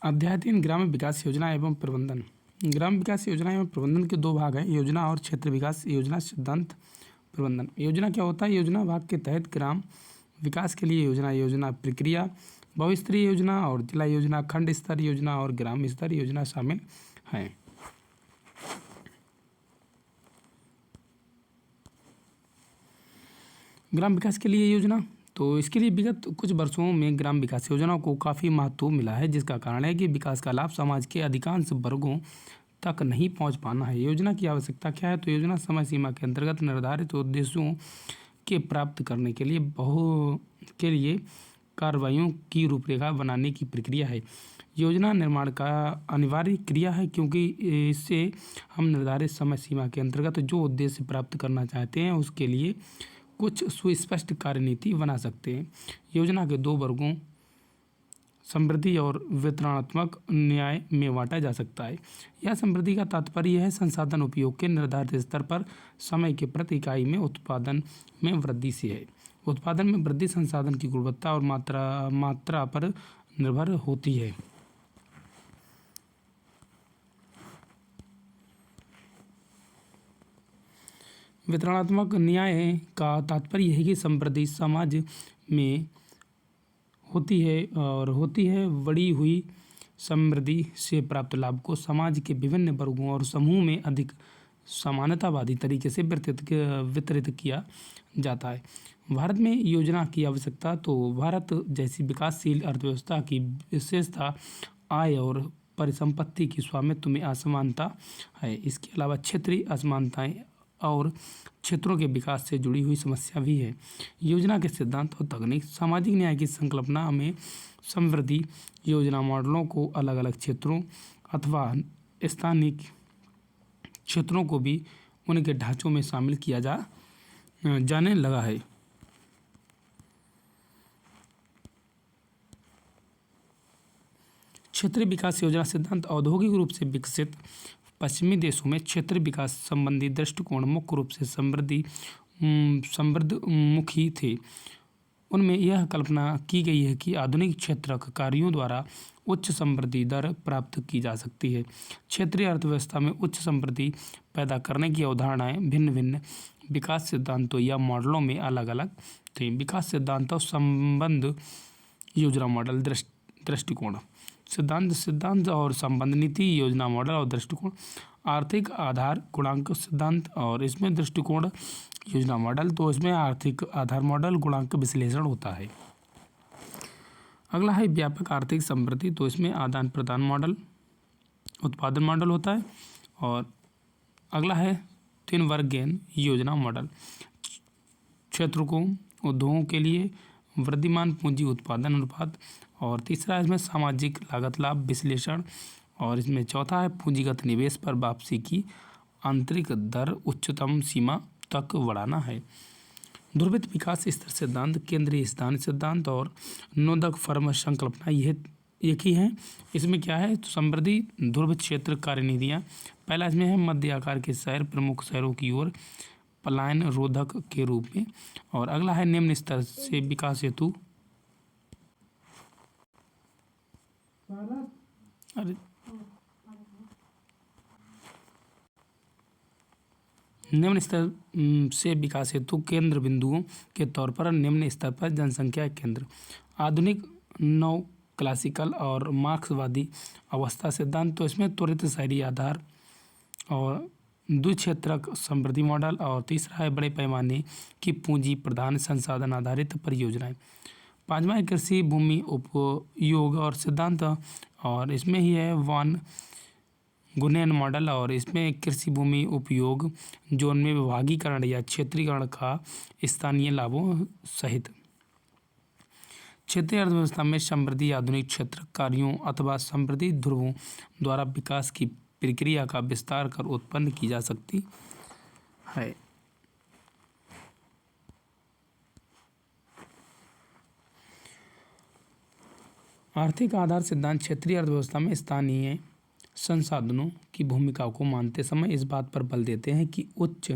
अध्याय 3 ग्राम्य विकास योजना एवं प्रबंधन। ग्राम विकास योजना एवं प्रबंधन के दो भाग हैं, योजना और क्षेत्र विकास योजना, सिद्धांत, प्रबंधन। योजना क्या होता है? योजना भाग के तहत ग्राम विकास के लिए योजना प्रक्रिया, बहुस्तरीय योजना और जिला योजना, खंड स्तर योजना और ग्राम स्तर योजना शामिल हैं। ग्राम विकास के लिए योजना, तो इसके लिए विगत कुछ वर्षों में ग्राम विकास योजनाओं को काफ़ी महत्व मिला है, जिसका कारण है कि विकास का लाभ समाज के अधिकांश वर्गों तक नहीं पहुंच पाना है। योजना की आवश्यकता क्या है? तो योजना समय सीमा के अंतर्गत निर्धारित उद्देश्यों के प्राप्त करने के लिए कार्रवाइयों की रूपरेखा बनाने की प्रक्रिया है। योजना निर्माण का अनिवार्य क्रिया है, क्योंकि इससे हम निर्धारित समय सीमा के अंतर्गत जो उद्देश्य प्राप्त करना चाहते हैं उसके लिए कुछ सुस्पष्ट कार्यनीति बना सकते हैं। योजना के दो वर्गों समृद्धि और वितरणात्मक न्याय में बांटा जा सकता है। यह समृद्धि का तात्पर्य है संसाधन उपयोग के निर्धारित स्तर पर समय के प्रति इकाई में उत्पादन में वृद्धि से है। उत्पादन में वृद्धि संसाधन की गुणवत्ता और मात्रा पर निर्भर होती है। वितरणात्मक न्याय का तात्पर्य है कि समृद्धि समाज में होती है बढ़ी हुई समृद्धि से प्राप्त लाभ को समाज के विभिन्न वर्गों और समूह में अधिक समानतावादी तरीके से वितरित किया जाता है। भारत में योजना की आवश्यकता, तो भारत जैसी विकासशील अर्थव्यवस्था की विशेषता आय और परिसंपत्ति की स्वामित्व में असमानता है। इसके अलावा क्षेत्रीय असमानताएं और क्षेत्रों के विकास से जुड़ी हुई समस्या भी है। योजना के सिद्धांत और तकनीक, सामाजिक न्याय की संकल्पना में समृद्धि योजना मॉडलों को अलग अलग क्षेत्रों अथवा स्थानीय क्षेत्रों को भी उनके ढांचों में शामिल किया जाने लगा है। क्षेत्रीय विकास योजना सिद्धांत, औद्योगिक रूप से विकसित पश्चिमी देशों में क्षेत्रीय विकास संबंधी दृष्टिकोण मुख्य रूप से समृद्धमुखी थे। उनमें यह कल्पना की गई है कि आधुनिक क्षेत्रक कार्यों द्वारा उच्च समृद्धि दर प्राप्त की जा सकती है। क्षेत्रीय अर्थव्यवस्था में उच्च समृद्धि पैदा करने की अवधारणाएं भिन्न भिन्न विकास सिद्धांतों या मॉडलों में अलग अलग थे। विकास सिद्धांत और संबंध योजना मॉडल दृष्टिकोण, सिद्धांत और संबंध नीति योजना मॉडल और दृष्टिकोण, आर्थिक आधार गुणांक सिद्धांत और इसमें दृष्टिकोण योजना मॉडल, तो इसमें आर्थिक आधार मॉडल गुणांक विश्लेषण होता है। अगला है व्यापक आर्थिक समृद्धि, तो इसमें आदान प्रदान मॉडल उत्पादन मॉडल होता है। और अगला है 3 वर्गीय योजना मॉडल, क्षेत्र को उद्योगों के लिए वृद्धिमान पूंजी उत्पादन अनुपात, और तीसरा इसमें सामाजिक लागत लाभ विश्लेषण, और इसमें चौथा है पूंजीगत निवेश पर वापसी की आंतरिक दर उच्चतम सीमा तक बढ़ाना है। ध्रुवित विकास स्तर सिद्धांत, केंद्रीय स्थान सिद्धांत और नोदक फर्म संकल्पना यह एक ही है। इसमें क्या है? तो समृद्धि ध्रुव क्षेत्र कार्यनीतियाँ, पहला इसमें है मध्य आकार के शहर प्रमुख शहरों की ओर पलायन रोधक के रूप में, और अगला है निम्न स्तर से विकास हेतु निम्न स्तर से विकास हेतु केंद्र बिंदुओं के तौर पर निम्न स्तर पर जनसंख्या केंद्र, आधुनिक नव क्लासिकल और मार्क्सवादी अवस्था सिद्धांत, तो इसमें त्वरित शहरी आधार और द्विक्षेत्रक समृद्धि मॉडल, और तीसरा है बड़े पैमाने की पूंजी प्रधान संसाधन आधारित परियोजनाएं। पांचवा है कृषि भूमि उपयोग और सिद्धांत, और इसमें ही है वन गुणन मॉडल, और इसमें कृषि भूमि उपयोग जोन में विभागीकरण या क्षेत्रीकरण का स्थानीय लाभों सहित। क्षेत्रीय अर्थव्यवस्था में समृद्धि आधुनिक क्षेत्र कार्यों अथवा समृद्धि ध्रुवों द्वारा विकास की प्रक्रिया का विस्तार कर उत्पन्न की जा सकती है। आर्थिक आधार सिद्धांत क्षेत्रीय अर्थव्यवस्था में स्थानीय संसाधनों की भूमिका को मानते समय इस बात पर बल देते हैं कि उच्च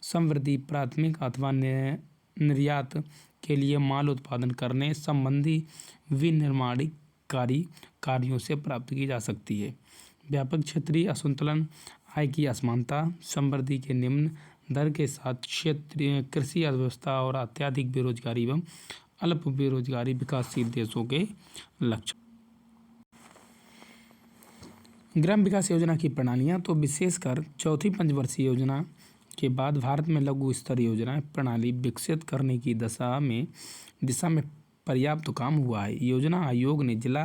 समृद्धि प्राथमिक अथवा निर्यात के लिए माल उत्पादन करने संबंधी विनिर्माणिक कारी कार्यों से प्राप्त की जा सकती है। व्यापक क्षेत्रीय असंतुलन, आय की असमानता, समृद्धि के निम्न दर के साथ क्षेत्रीय कृषि अर्थव्यवस्था और अत्यधिक बेरोजगारी एवं अल्प बेरोजगारी विकासशील देशों के लक्षण। ग्राम विकास योजना की प्रणालियाँ, तो विशेषकर चौथी पंचवर्षीय योजना के बाद भारत में लघु स्तर योजना प्रणाली विकसित करने की दिशा में पर्याप्त काम हुआ है। योजना आयोग ने जिला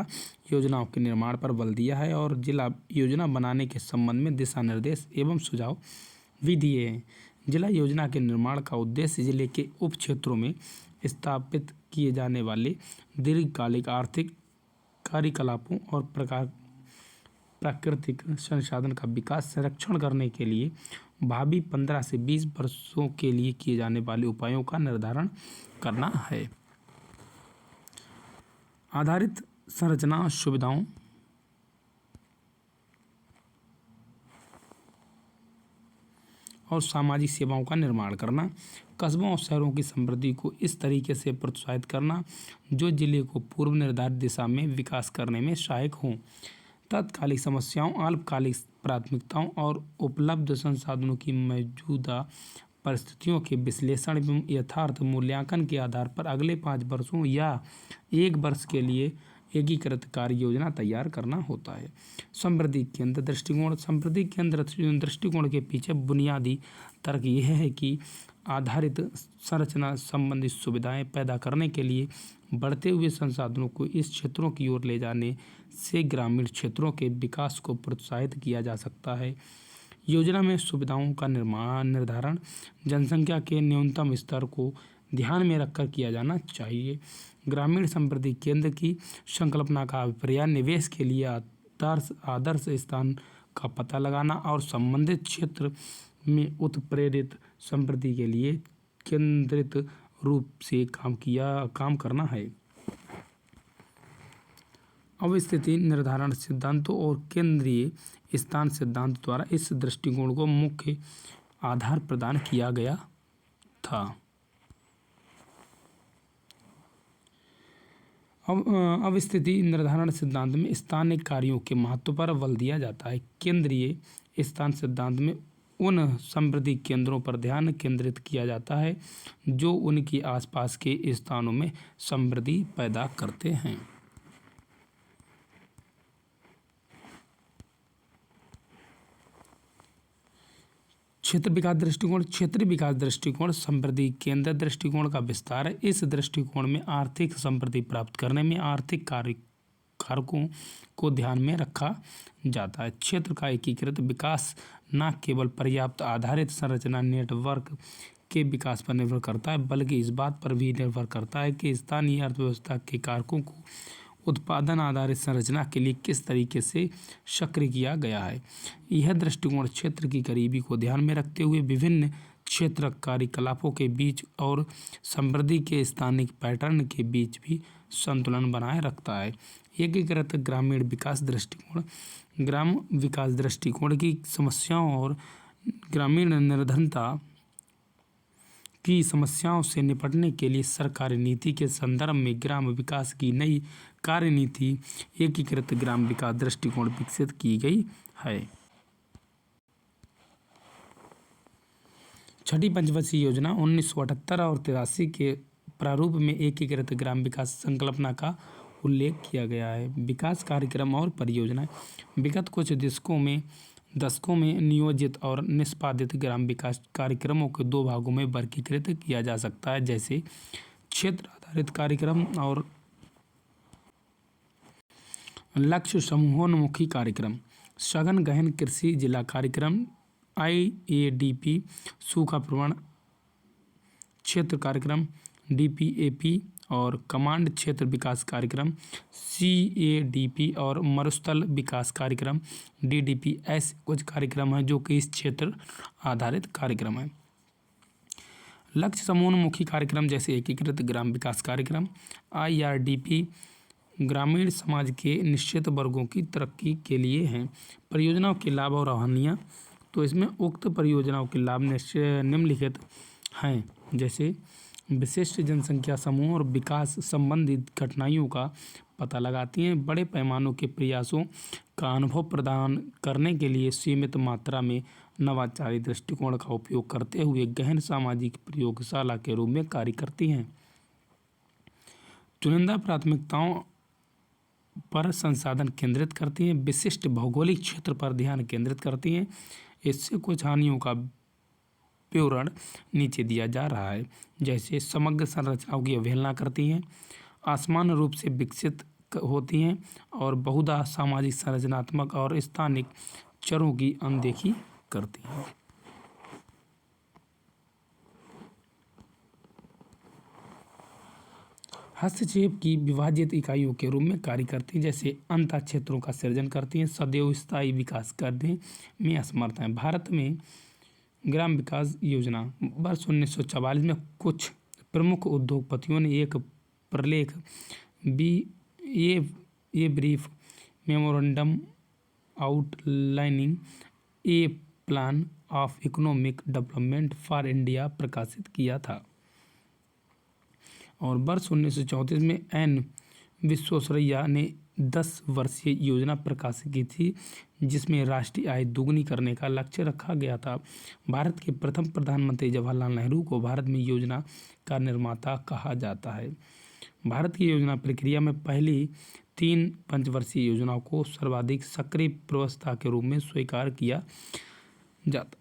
योजनाओं के निर्माण पर बल दिया है और जिला योजना बनाने के संबंध में दिशा निर्देश एवं सुझाव भी दिए हैं। जिला योजना के निर्माण का उद्देश्य जिले के उप क्षेत्रों में स्थापित किए जाने वाले दीर्घकालिक आर्थिक कार्यकलापों और प्राकृतिक संसाधन का विकास संरक्षण करने के लिए भावी 15 से 20 वर्षों के लिए किए जाने वाले उपायों का निर्धारण करना है। आधारित संरचना सुविधाओं और सामाजिक सेवाओं का निर्माण करना, कस्बों और शहरों की समृद्धि को इस तरीके से प्रोत्साहित करना जो जिले को पूर्व निर्धारित दिशा में विकास करने में सहायक हों। तात्कालिक समस्याओं, अल्पकालिक प्राथमिकताओं और उपलब्ध संसाधनों की मौजूदा परिस्थितियों के विश्लेषण एवं यथार्थ मूल्यांकन के आधार पर अगले 5 वर्षों या 1 वर्ष के लिए एकीकृत कार्य योजना तैयार करना होता है। समृद्धि केंद्र दृष्टिकोण। समृद्धि केंद्र दृष्टिकोण के पीछे बुनियादी तर्क यह है कि आधारित संरचना संबंधी सुविधाएं पैदा करने के लिए बढ़ते हुए संसाधनों को इस क्षेत्रों की ओर ले जाने से ग्रामीण क्षेत्रों के विकास को प्रोत्साहित किया जा सकता है। योजना में सुविधाओं का निर्धारण जनसंख्या के न्यूनतम स्तर को ध्यान में रखकर किया जाना चाहिए। ग्रामीण समृद्धि केंद्र की संकल्पना का अभिप्राय निवेश के लिए आदर्श स्थान का पता लगाना और संबंधित क्षेत्र में उत्प्रेरित समृद्धि के लिए केंद्रित रूप से काम करना है। अवस्थिति निर्धारण सिद्धांतों और केंद्रीय स्थान सिद्धांत द्वारा इस दृष्टिकोण को मुख्य आधार प्रदान किया गया था। अवस्थिति निर्धारण सिद्धांत में स्थानिक कार्यों के महत्व पर बल दिया जाता है। केंद्रीय स्थान सिद्धांत में उन समृद्धि केंद्रों पर ध्यान केंद्रित किया जाता है जो उनके आसपास के स्थानों में समृद्धि पैदा करते हैं। क्षेत्र विकास दृष्टिकोण। क्षेत्रीय विकास दृष्टिकोण समृद्धि केंद्र दृष्टिकोण का विस्तार है। इस दृष्टिकोण में आर्थिक समृद्धि प्राप्त करने में आर्थिक कारकों को ध्यान में रखा जाता है। क्षेत्र का एकीकृत विकास न केवल पर्याप्त आधारित संरचना नेटवर्क के विकास पर निर्भर करता है बल्कि इस बात पर भी निर्भर करता है कि स्थानीय अर्थव्यवस्था के कारकों को उत्पादन आधारित संरचना के लिए किस तरीके से सक्रिय किया गया है। यह दृष्टिकोण क्षेत्र की गरीबी को ध्यान में रखते हुए विभिन्न क्षेत्र कार्यकलापों के बीच और समृद्धि के स्थानिक पैटर्न के बीच भी संतुलन बनाए रखता है। एकीकृत ग्रामीण विकास दृष्टिकोण। ग्राम विकास दृष्टिकोण की समस्याओं और ग्रामीण निर्धनता की समस्याओं से निपटने के लिए सरकारी नीति के संदर्भ में ग्राम विकास की नई कार्यनीति एकीकृत ग्राम विकास दृष्टिकोण विकसित की गई है। छठी पंचवर्षीय योजना 1978 और 83 के प्रारूप में एकीकृत ग्राम विकास संकल्पना का उल्लेख किया गया है। विकास कार्यक्रम और परियोजनाएं। विगत कुछ दशकों में नियोजित और निष्पादित ग्राम विकास कार्यक्रमों को 2 भागों में वर्गीकृत किया जा सकता है, जैसे क्षेत्र आधारित कार्यक्रम और लक्ष्य समूहोन्मुखी कार्यक्रम। सघन गहन कृषि जिला कार्यक्रम IADP, सूखा प्रवण क्षेत्र कार्यक्रम DPAP और कमांड क्षेत्र विकास कार्यक्रम CADP और मरुस्थल विकास कार्यक्रम DDP ऐसे कुछ कार्यक्रम हैं जो कि इस क्षेत्र आधारित कार्यक्रम है। लक्ष्य समूहोन्मुखी कार्यक्रम जैसे एकीकृत ग्राम विकास कार्यक्रम IRDP ग्रामीण समाज के निश्चित वर्गों की तरक्की के लिए हैं। परियोजनाओं के लाभ और हानियाँ। तो इसमें उक्त परियोजनाओं के लाभ निम्नलिखित हैं, जैसे विशिष्ट जनसंख्या समूह और विकास संबंधित कठिनाइयों का पता लगाती हैं। बड़े पैमाने के प्रयासों का अनुभव प्रदान करने के लिए सीमित मात्रा में नवाचारी दृष्टिकोण का उपयोग करते हुए गहन सामाजिक प्रयोगशाला के रूप में कार्य करती हैं। चुनिंदा प्राथमिकताओं पर संसाधन केंद्रित करती हैं। विशिष्ट भौगोलिक क्षेत्र पर ध्यान केंद्रित करती हैं। इससे कुछ हानियों का विवरण नीचे दिया जा रहा है। जैसे समग्र संरचनाओं की अवहेलना करती हैं, असमान रूप से विकसित होती हैं और बहुधा सामाजिक, संरचनात्मक और स्थानिक चरों की अनदेखी करती हैं। हस्तक्षेप की विभाजित इकाइयों के रूप में कार्य करती हैं, जैसे अंतः क्षेत्रों का सृजन करती हैं। सदैव स्थायी विकास करने में असमर्थ हैं। भारत में ग्राम विकास योजना वर्ष 1944 में कुछ प्रमुख उद्योगपतियों ने एक प्रलेख a brief memorandum outlining a plan of economic development for India प्रकाशित किया था और वर्ष 1934 में एन विश्वेश्वरैया ने 10 वर्षीय योजना प्रकाशित की थी, जिसमें राष्ट्रीय आय दोगुनी करने का लक्ष्य रखा गया था। भारत के प्रथम प्रधानमंत्री जवाहरलाल नेहरू को भारत में योजना का निर्माता कहा जाता है। भारत की योजना प्रक्रिया में पहली 3 पंचवर्षीय योजनाओं को सर्वाधिक सक्रिय व्यवस्था के रूप में स्वीकार किया जाता।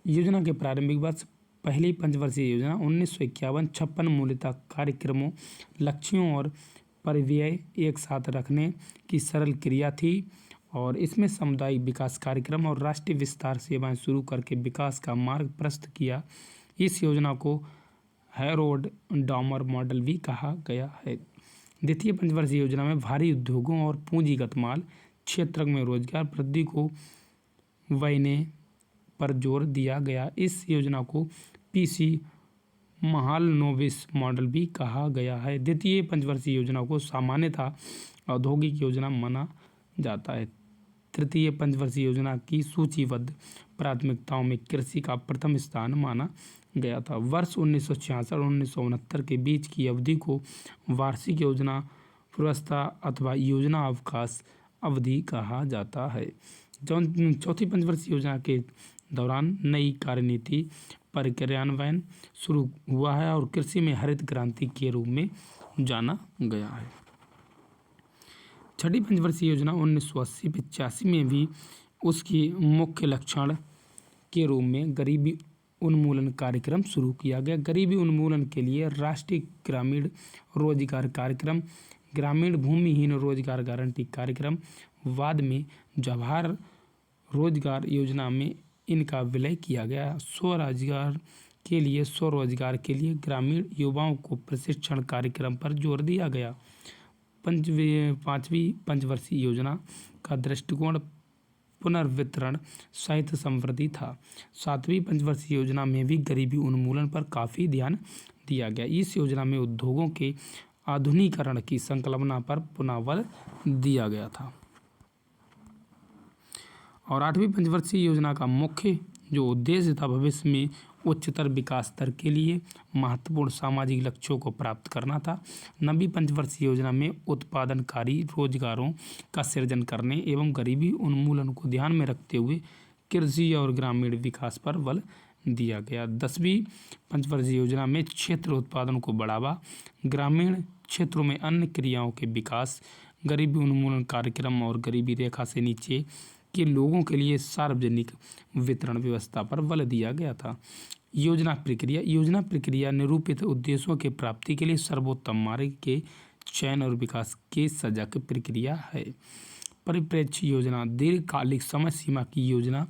योजना के प्रारंभिक वर्ष पहली पंचवर्षीय योजना 1951-56 मूलतः कार्यक्रमों, लक्ष्यों और परिव्यय एक साथ रखने की सरल क्रिया थी और इसमें सामुदायिक विकास कार्यक्रम और राष्ट्रीय विस्तार सेवाएं शुरू करके विकास का मार्ग प्रशस्त किया। इस योजना को हैरोल्ड डॉमर मॉडल भी कहा गया है। द्वितीय पंचवर्षीय योजना में भारी उद्योगों और पूंजीगत माल क्षेत्र में रोजगार वृद्धि को वहने पर जोर दिया गया। इस योजना को पीसी महालनोबिस मॉडल भी कहा गया है। द्वितीय पंचवर्षीय योजना को सामान्यतः औद्योगिक योजना माना जाता है। तृतीय पंचवर्षीय योजना की सूचीबद्ध प्राथमिकताओं में कृषि का प्रथम स्थान माना गया था। वर्ष 1966 और 1969 के बीच की अवधि को वार्षिक योजना व्यवस्था अथवा योजना अवकाश अवधि कहा जाता है। चौथी पंचवर्षीय योजना के दौरान नई कार्यनीति पर क्रियान्वयन शुरू हुआ है और कृषि में हरित क्रांति के रूप में जाना गया है। छठी पंचवर्षीय योजना 1980-85 में भी उसकी मुख्य लक्षण के रूप में गरीबी उन्मूलन कार्यक्रम शुरू किया गया। गरीबी उन्मूलन के लिए राष्ट्रीय ग्रामीण रोजगार कार्यक्रम, ग्रामीण भूमिहीन रोजगार गारंटी कार्यक्रम, बाद में जवाहर रोजगार योजना में इनका विलय किया गया। स्वरोजगार के लिए ग्रामीण युवाओं को प्रशिक्षण कार्यक्रम पर जोर दिया गया। पांचवी पंचवर्षीय योजना का दृष्टिकोण पुनर्वितरण सहित समृद्धि था। सातवीं पंचवर्षीय योजना में भी गरीबी उन्मूलन पर काफ़ी ध्यान दिया गया। इस योजना में उद्योगों के आधुनिकीकरण की संकल्पना पर पुनः बल दिया गया था। और आठवीं पंचवर्षीय योजना का मुख्य जो उद्देश्य था भविष्य में उच्चतर विकास दर के लिए महत्वपूर्ण सामाजिक लक्ष्यों को प्राप्त करना था। नवीं पंचवर्षीय योजना में उत्पादनकारी रोजगारों का सृजन करने एवं गरीबी उन्मूलन को ध्यान में रखते हुए कृषि और ग्रामीण विकास पर बल दिया गया। 10वीं पंचवर्षीय योजना में क्षेत्र उत्पादन को बढ़ावा, ग्रामीण क्षेत्रों में अन्य क्रियाओं के विकास, गरीबी उन्मूलन कार्यक्रम और गरीबी रेखा से नीचे के लोगों के लिए सार्वजनिक वितरण व्यवस्था पर बल दिया गया था। योजना प्रक्रिया निरूपित उद्देश्यों के प्राप्ति के लिए सर्वोत्तम मार्ग के चयन और विकास के सजग प्रक्रिया है। परिप्रेक्ष्य योजना दीर्घकालिक समय सीमा की योजना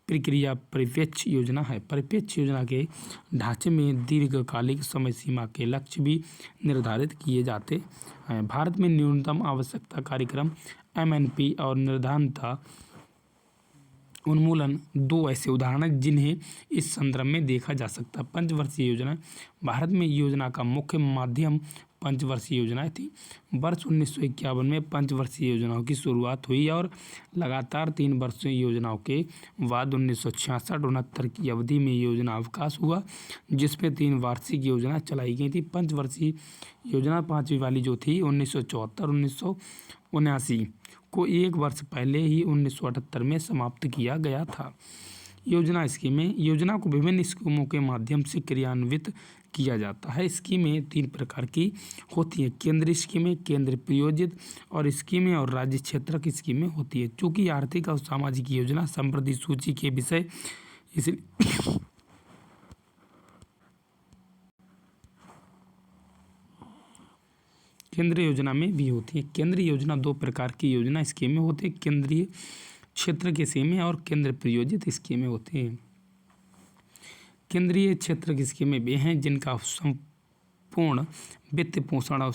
प्रक्रिया परिप्रेक्ष्य योजना है। परिप्रेक्ष्य योजना के ढांचे में दीर्घकालिक समय सीमा के लक्ष्य भी निर्धारित किए जाते हैं। भारत में न्यूनतम आवश्यकता कार्यक्रम MNP और निर्धारणता उन्मूलन 2 ऐसे उदाहरण हैं जिन्हें इस संदर्भ में देखा जा सकता है। पंचवर्षीय योजना भारत में योजना का मुख्य माध्यम पंचवर्षीय योजनाएं थी। वर्ष 1951 में पंचवर्षीय योजनाओं की शुरुआत हुई और लगातार 3 वर्षीय योजनाओं के बाद 1966-69 की अवधि में योजना अवकाश हुआ, जिसमें 3 वार्षिक योजना चलाई गई थी। पंचवर्षीय योजना 5वीं वाली जो थी 1974-1979 को 1 वर्ष पहले ही 1978 में समाप्त किया गया था। योजना को विभिन्न स्कीमों के माध्यम से क्रियान्वित किया जाता है। स्कीमें 3 प्रकार की होती हैं: केंद्रीय स्कीमें, केंद्र प्रायोजित और स्कीमें, और राज्य क्षेत्रक स्कीमें होती है। चूँकि आर्थिक और सामाजिक योजना समृद्धि सूची के विषय इसलिए केंद्रीय योजना में भी होती है। केंद्रीय योजना 2 प्रकार की योजना स्कीमें होती है: केंद्रीय क्षेत्र की स्कीमें और केंद्र प्रायोजित स्कीमें होती हैं। केंद्रीय क्षेत्र की स्कीमें वे हैं जिनका संपूर्ण वित्त पोषण और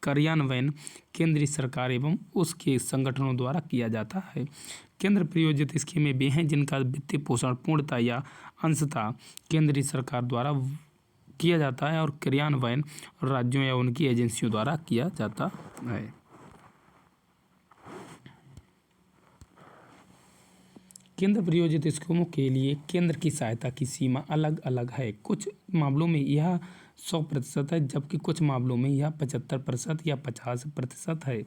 कार्यान्वयन केंद्रीय सरकार एवं उसके संगठनों द्वारा किया जाता है। केंद्र प्रायोजित स्कीमें वे हैं जिनका वित्तीय पोषण पूर्णतः या अंशतः केंद्रीय सरकार द्वारा किया जाता है और क्रियान्वयन राज्यों या उनकी एजेंसियों द्वारा किया जाता है। केंद्र प्रायोजित स्कीमों के लिए केंद्र की सहायता की सीमा अलग अलग है। कुछ मामलों में यह 100% है, जबकि कुछ मामलों में यह 75% या 50% है।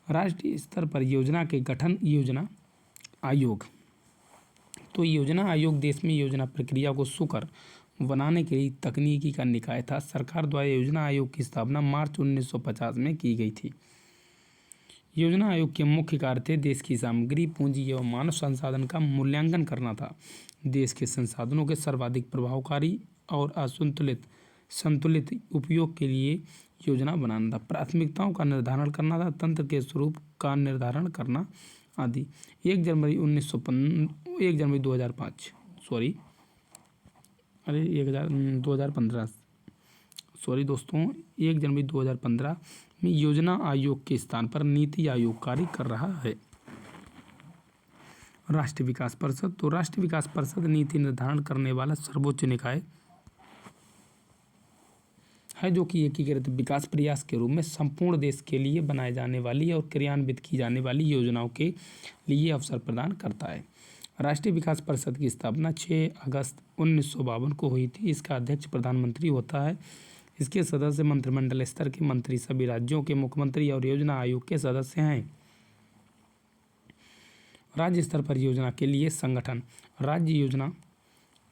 राष्ट्रीय स्तर पर योजना के गठन। योजना आयोग। तो योजना आयोग देश में योजना प्रक्रिया को सुकर बनाने के लिए तकनीकी का निकाय था। सरकार द्वारा योजना आयोग की स्थापना मार्च 1950 में की गई थी। योजना आयोग के मुख्य कार्य थे देश की सामग्री, पूंजी एवं मानव संसाधन का मूल्यांकन करना था। देश के संसाधनों के सर्वाधिक प्रभावकारी और संतुलित उपयोग के लिए योजना बनाना था। प्राथमिकताओं का निर्धारण करना था, तंत्र के स्वरूप का निर्धारण करना आदि। 1 जनवरी 2005 2015 दोस्तों 1 जनवरी 2015 में योजना आयोग के स्थान पर नीति आयोग कार्य कर रहा है। राष्ट्रीय विकास परिषद। तो राष्ट्रीय विकास परिषद नीति निर्धारण करने वाला सर्वोच्च निकाय है, जो कि एकीकृत विकास प्रयास के रूप में संपूर्ण देश के लिए बनाए जाने वाली और क्रियान्वित की जाने वाली योजनाओं के लिए अवसर प्रदान करता है। राष्ट्रीय विकास परिषद की स्थापना 6 अगस्त 1952 को हुई थी। इसका अध्यक्ष प्रधानमंत्री होता है। इसके सदस्य मंत्रिमंडल स्तर के मंत्री, सभी राज्यों के मुख्यमंत्री और योजना आयोग के सदस्य हैं। राज्य स्तर पर योजना के लिए संगठन। राज्य योजना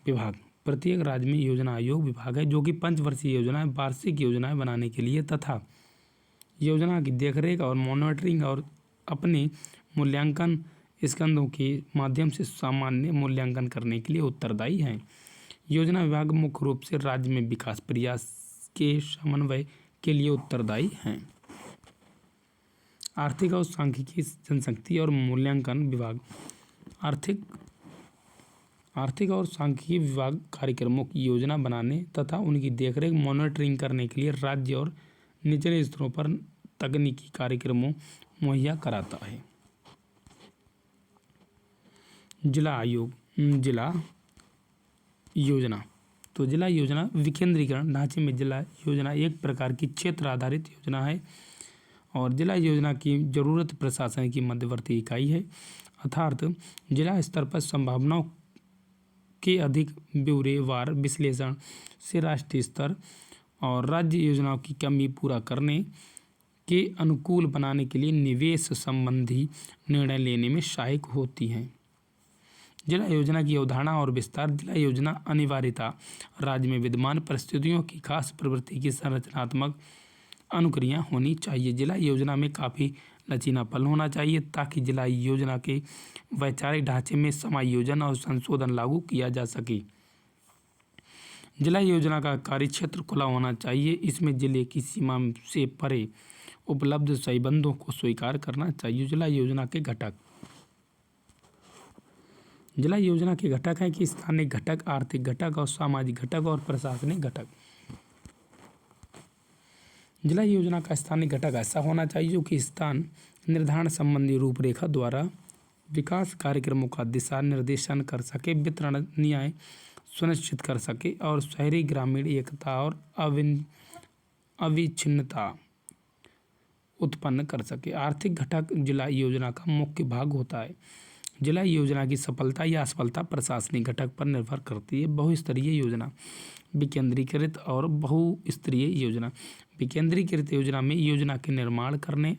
विभाग। प्रत्येक राज्य में योजना आयोग विभाग है, जो कि पंचवर्षीय योजनाएं, वार्षिक योजनाएं बनाने के लिए तथा योजना की देखरेख और मॉनिटरिंग और अपने मूल्यांकन स्कंदों के माध्यम से सामान्य मूल्यांकन करने के लिए उत्तरदायी हैं। योजना विभाग मुख्य रूप से राज्य में विकास प्रयास के समन्वय के लिए उत्तरदायी हैं। आर्थिक और सांख्यिकी, जनशक्ति और मूल्यांकन विभाग। आर्थिक और सांख्यिकी विभाग कार्यक्रमों की योजना बनाने तथा उनकी देखरेख मॉनिटरिंग करने के लिए राज्य और निचले स्तरों पर तकनीकी कार्यक्रमों मुहैया कराता है। जिला योजना। तो जिला योजना विकेंद्रीकरण ढांचे में जिला योजना एक प्रकार की क्षेत्र आधारित योजना है और जिला योजना की जरूरत प्रशासन की मध्यवर्ती इकाई है, अर्थात जिला स्तर पर संभावनाओं के अधिक ब्यौरेवार विश्लेषण से राष्ट्रीय स्तर और राज्य योजनाओं की कमी पूरा करने के अनुकूल बनाने के लिए निवेश संबंधी निर्णय लेने में सहायक होती हैं। जिला योजना की अवधारणा और विस्तार। जिला योजना अनिवार्यता राज्य में विद्यमान परिस्थितियों की खास प्रवृत्ति की संरचनात्मक अनुक्रिया होनी चाहिए। जिला योजना में काफ़ी लचीलापन होना चाहिए ताकि जिला योजना के वैचारिक ढांचे में समायोजन और संशोधन लागू किया जा सके। जिला योजना का कार्य क्षेत्र खुला होना चाहिए। इसमें जिले की सीमा से परे उपलब्ध संबंधों को स्वीकार करना चाहिए। जिला योजना के घटक। जिला योजना के घटक हैं कि स्थानीय घटक, आर्थिक घटक और सामाजिक घटक और प्रशासनिक घटक। जिला योजना का स्थानीय घटक ऐसा होना चाहिए जो कि स्थान निर्धारण संबंधी रूपरेखा द्वारा विकास कार्यक्रमों का दिशा निर्देशन कर सके, वितरण न्याय सुनिश्चित कर सके और शहरी ग्रामीण एकता और अविच्छिन्नता उत्पन्न कर सके। आर्थिक घटक जिला योजना का मुख्य भाग होता है। जिला योजना की सफलता या असफलता प्रशासनिक घटक पर निर्भर करती है। बहुस्तरीय योजना, विकेंद्रीकृत और बहुस्तरीय योजना। विकेंद्रीकृत योजना में योजना के निर्माण करने,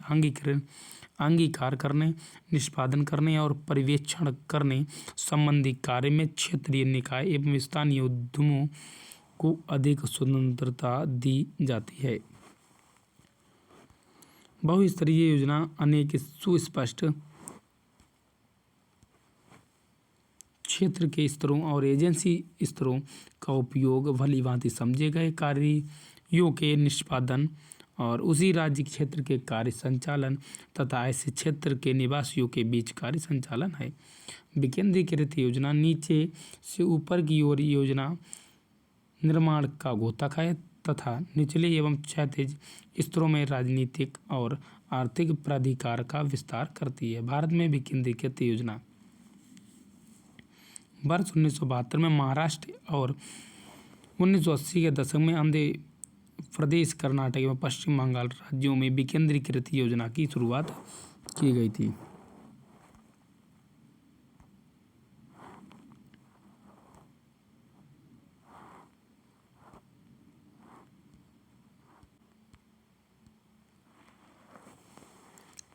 अंगीकार करने, निष्पादन करने और पर्यवेक्षण करने संबंधी कार्य में क्षेत्रीय निकाय एवं स्थानीय उद्यमों को अधिक स्वतंत्रता दी जाती है। बहुस्तरीय योजना अनेक सुस्पष्ट क्षेत्र के स्तरों और एजेंसी स्तरों का उपयोग, भलीभांति समझे गए कार्यों के निष्पादन और उसी राज्य क्षेत्र के कार्य संचालन तथा ऐसे क्षेत्र के निवासियों के बीच कार्य संचालन है। विकेंद्रीकृत योजना नीचे से ऊपर की ओर योजना निर्माण का घोतक है तथा निचले एवं क्षैतिज स्तरों में राजनीतिक और आर्थिक प्राधिकार का विस्तार करती है। भारत में विकेंद्रीकृत योजना वर्ष 1972 में महाराष्ट्र और 1980 के दशक में आंध्र प्रदेश, कर्नाटक एवं पश्चिम बंगाल राज्यों में विकेंद्रीकृत योजना की शुरुआत की गई थी।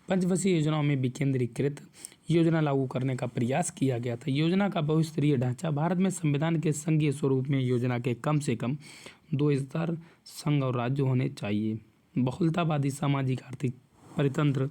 पंचवर्षीय योजनाओं में विकेंद्रीकृत योजना लागू करने का प्रयास किया गया था। योजना का बहुस्तरीय ढांचा। भारत में संविधान के संघीय स्वरूप में योजना के कम से कम 2 स्तर संघ और राज्य होने चाहिए। बहुलतावादी सामाजिक आर्थिक परितंत्र